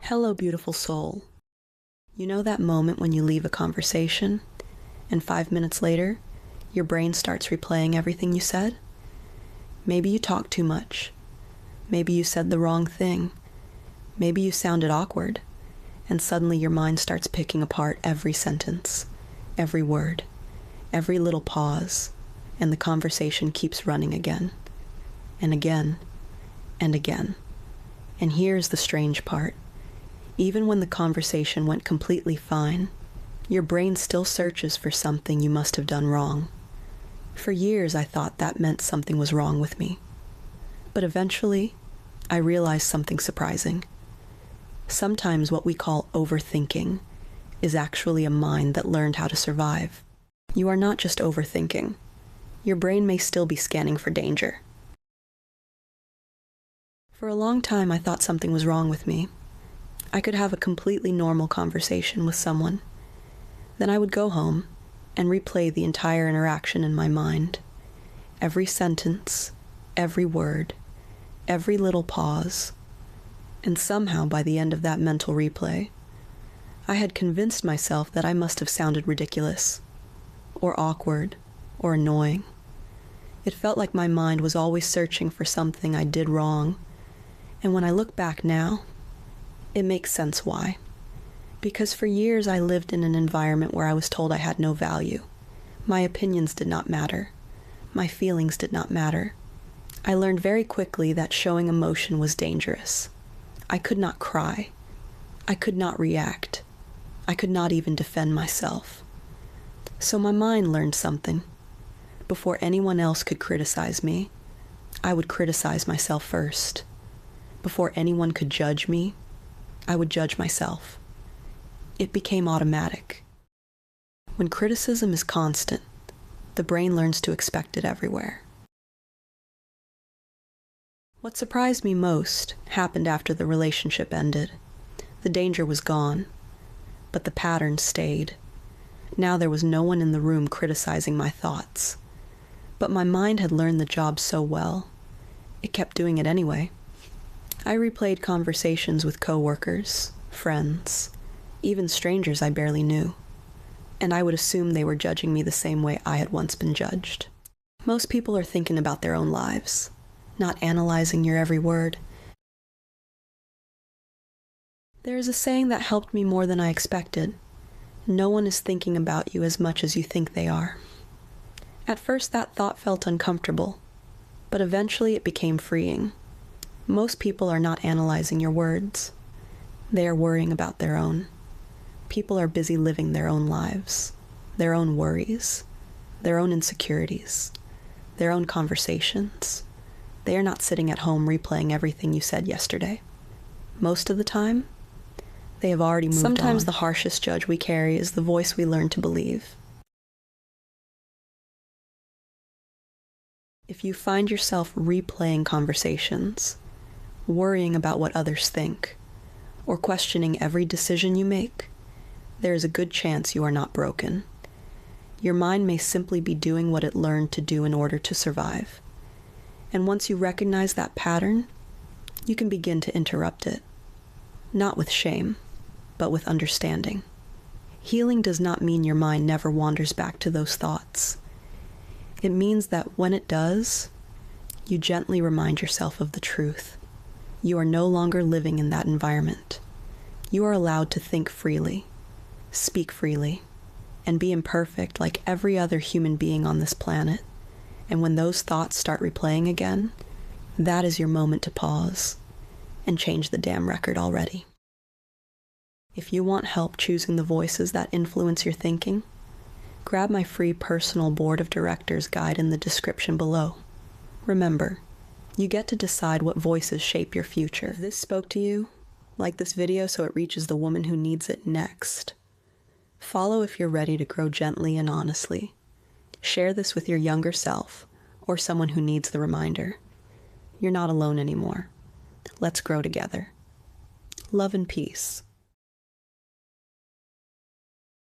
Hello, beautiful soul. You know that moment when you leave a conversation, and 5 minutes later, your brain starts replaying everything you said? Maybe you talked too much. Maybe you said the wrong thing. Maybe you sounded awkward, and suddenly your mind starts picking apart every sentence, every word, every little pause, and the conversation keeps running again, and again, and again. And here's the strange part. Even when the conversation went completely fine, your brain still searches for something you must have done wrong. For years, I thought that meant something was wrong with me. But eventually, I realized something surprising. Sometimes what we call overthinking is actually a mind that learned how to survive. You are not just overthinking. Your brain may still be scanning for danger. For a long time, I thought something was wrong with me. I could have a completely normal conversation with someone. Then I would go home and replay the entire interaction in my mind. Every sentence, every word, every little pause. And somehow, by the end of that mental replay, I had convinced myself that I must have sounded ridiculous, or awkward, or annoying. It felt like my mind was always searching for something I did wrong. And when I look back now, it makes sense why. Because for years I lived in an environment where I was told I had no value. My opinions did not matter. My feelings did not matter. I learned very quickly that showing emotion was dangerous. I could not cry. I could not react. I could not even defend myself. So my mind learned something. Before anyone else could criticize me, I would criticize myself first. Before anyone could judge me, I would judge myself. It became automatic. When criticism is constant, the brain learns to expect it everywhere. What surprised me most happened after the relationship ended. The danger was gone, but the pattern stayed. Now there was no one in the room criticizing my thoughts. But my mind had learned the job so well, it kept doing it anyway. I replayed conversations with coworkers, friends, even strangers I barely knew, and I would assume they were judging me the same way I had once been judged. Most people are thinking about their own lives, not analyzing your every word. There is a saying that helped me more than I expected. No one is thinking about you as much as you think they are. At first that thought felt uncomfortable, but eventually it became freeing. Most people are not analyzing your words. They are worrying about their own. People are busy living their own lives, their own worries, their own insecurities, their own conversations. They are not sitting at home replaying everything you said yesterday. Most of the time, they have already moved on. Sometimes the harshest judge we carry is the voice we learn to believe. If you find yourself replaying conversations, worrying about what others think, or questioning every decision you make, there is a good chance you are not broken. Your mind may simply be doing what it learned to do in order to survive. And once you recognize that pattern, you can begin to interrupt it. Not with shame, but with understanding. Healing does not mean your mind never wanders back to those thoughts. It means that when it does, you gently remind yourself of the truth. You are no longer living in that environment. You are allowed to think freely, speak freely, and be imperfect like every other human being on this planet. And when those thoughts start replaying again, that is your moment to pause and change the damn record already. If you want help choosing the voices that influence your thinking, grab my free personal board of directors guide in the description below. Remember, you get to decide what voices shape your future. If this spoke to you, like this video so it reaches the woman who needs it next. Follow if you're ready to grow gently and honestly. Share this with your younger self or someone who needs the reminder. You're not alone anymore. Let's grow together. Love and peace.